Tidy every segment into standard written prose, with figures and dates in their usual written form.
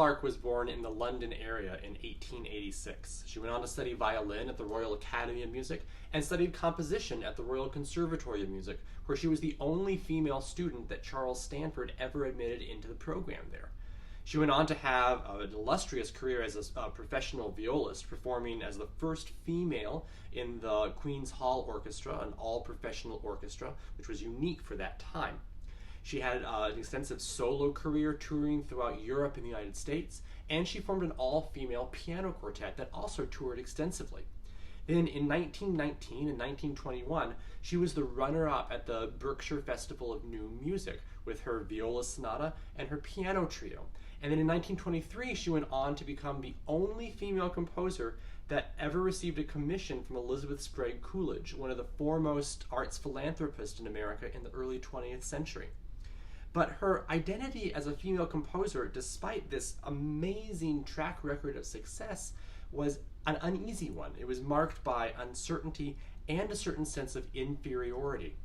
Clarke was born in the London area in 1886. She went on to study violin at the Royal Academy of Music and studied composition at the Royal Conservatory of Music, where she was the only female student that Charles Stanford ever admitted into the program there. She went on to have an illustrious career as a professional violist, performing as the first female in the Queen's Hall Orchestra, an all-professional orchestra, which was unique for that time. She had an extensive solo career touring throughout Europe and the United States, and she formed an all-female piano quartet that also toured extensively. Then in 1919 and 1921, she was the runner-up at the Berkshire Festival of New Music with her Viola Sonata and her piano trio. And then in 1923, she went on to become the only female composer that ever received a commission from Elizabeth Sprague Coolidge, one of the foremost arts philanthropists in America in the early 20th century. But her identity as a female composer, despite this amazing track record of success, was an uneasy one. It was marked by uncertainty and a certain sense of inferiority.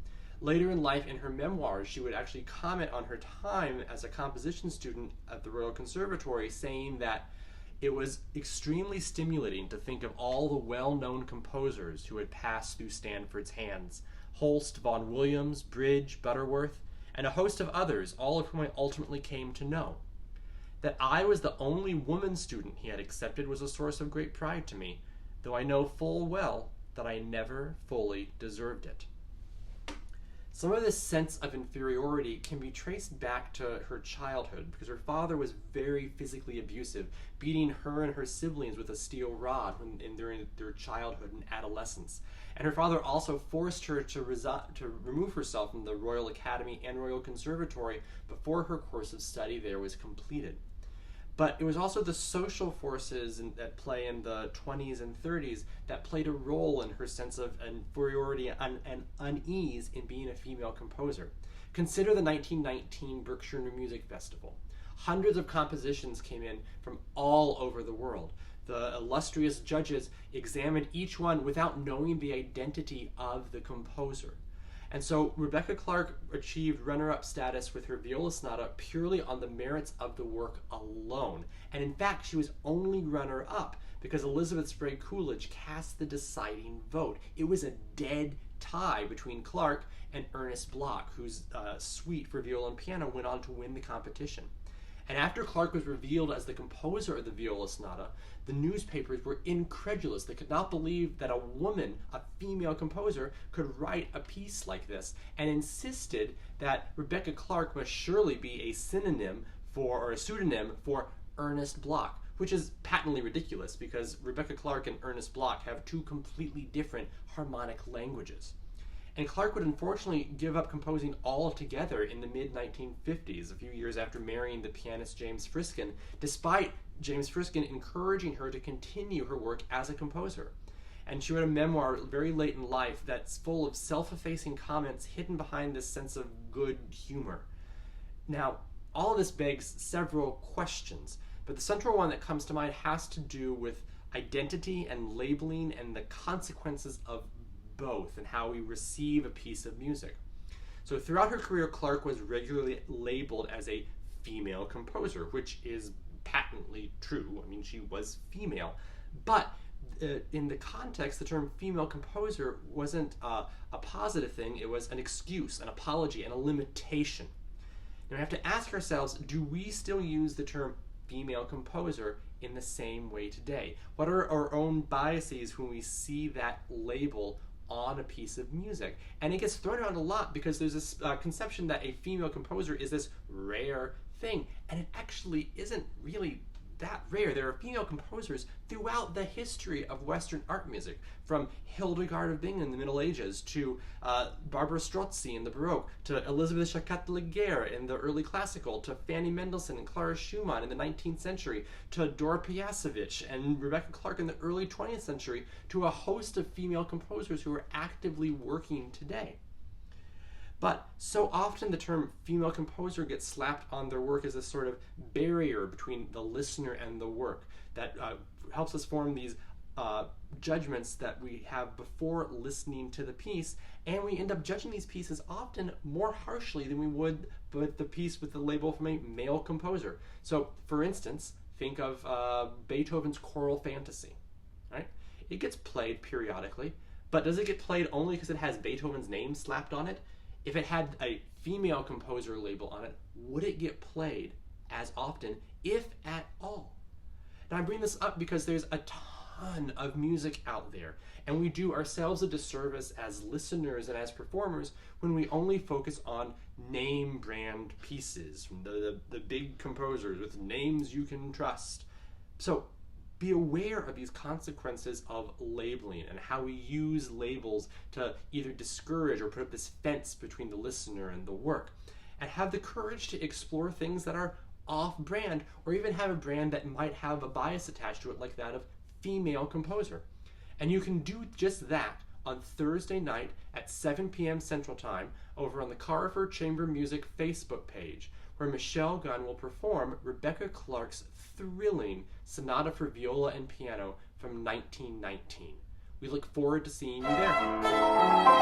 Later in life, in her memoirs, she would actually comment on her time as a composition student at the Royal Conservatory, saying that it was extremely stimulating to think of all the well-known composers who had passed through Stanford's hands: Holst, Vaughan Williams, Bridge, Butterworth, and a host of others, all of whom I ultimately came to know. That I was the only woman student he had accepted was a source of great pride to me, though I know full well that I never fully deserved it. Some of this sense of inferiority can be traced back to her childhood, because her father was very physically abusive, beating her and her siblings with a steel rod during their childhood and adolescence. And her father also forced her to remove herself from the Royal Academy and Royal Conservatory before her course of study there was completed. But it was also the social forces at play in the 20s and 30s that played a role in her sense of inferiority and unease in being a female composer. Consider the 1919 Berkshire New Music Festival. Hundreds of compositions came in from all over the world. The illustrious judges examined each one without knowing the identity of the composer. And so Rebecca Clarke achieved runner-up status with her Viola Sonata purely on the merits of the work alone. And in fact, she was only runner-up because Elizabeth Sprague Coolidge cast the deciding vote. It was a dead tie between Clarke and Ernest Bloch, whose suite for viola and piano went on to win the competition. And after Clarke was revealed as the composer of the Viola Sonata, the newspapers were incredulous. They could not believe that a woman, a female composer, could write a piece like this, and insisted that Rebecca Clarke must surely be a synonym for, or a pseudonym for, Ernest Bloch, which is patently ridiculous because Rebecca Clarke and Ernest Bloch have two completely different harmonic languages. And Clarke would unfortunately give up composing altogether in the mid-1950s, a few years after marrying the pianist James Friskin, despite James Friskin encouraging her to continue her work as a composer. And she wrote a memoir very late in life that's full of self-effacing comments hidden behind this sense of good humor. Now, all of this begs several questions, but the central one that comes to mind has to do with identity and labeling and the consequences of both and how we receive a piece of music. So throughout her career, Clarke was regularly labeled as a female composer, which is patently true. I mean, she was female. But in the context, the term female composer wasn't a positive thing. It was an excuse, an apology, and a limitation. Now we have to ask ourselves, do we still use the term female composer in the same way today? What are our own biases when we see that label on a piece of music? And it gets thrown around a lot because there's this conception that a female composer is this rare thing, and it actually isn't really that rare. There are female composers throughout the history of Western art music, from Hildegard of Bingen in the Middle Ages to Barbara Strozzi in the Baroque, to Elizabeth Chacat-Laguerre in the early classical, to Fanny Mendelssohn and Clara Schumann in the 19th century, to Dora Pejacevic and Rebecca Clarke in the early 20th century, to a host of female composers who are actively working today. But so often the term female composer gets slapped on their work as a sort of barrier between the listener and the work that helps us form these judgments that we have before listening to the piece, and we end up judging these pieces often more harshly than we would with the piece with the label from a male composer. So, for instance, Think of Beethoven's Choral Fantasy, right? It gets played periodically, but does it get played only because it has Beethoven's name slapped on it? If it had a female composer label on it, would it get played as often, if at all? Now I bring this up because there's a ton of music out there, and we do ourselves a disservice as listeners and as performers when we only focus on name brand pieces from the big composers with names you can trust. So be aware of these consequences of labeling and how we use labels to either discourage or put up this fence between the listener and the work. And have the courage to explore things that are off-brand, or even have a brand that might have a bias attached to it, like that of female composer. And you can do just that on Thursday night at 7 p.m. Central Time over on the Carver Chamber Music Facebook page, where Michelle Gunn will perform Rebecca Clarke's thrilling Sonata for Viola and Piano from 1919. We look forward to seeing you there.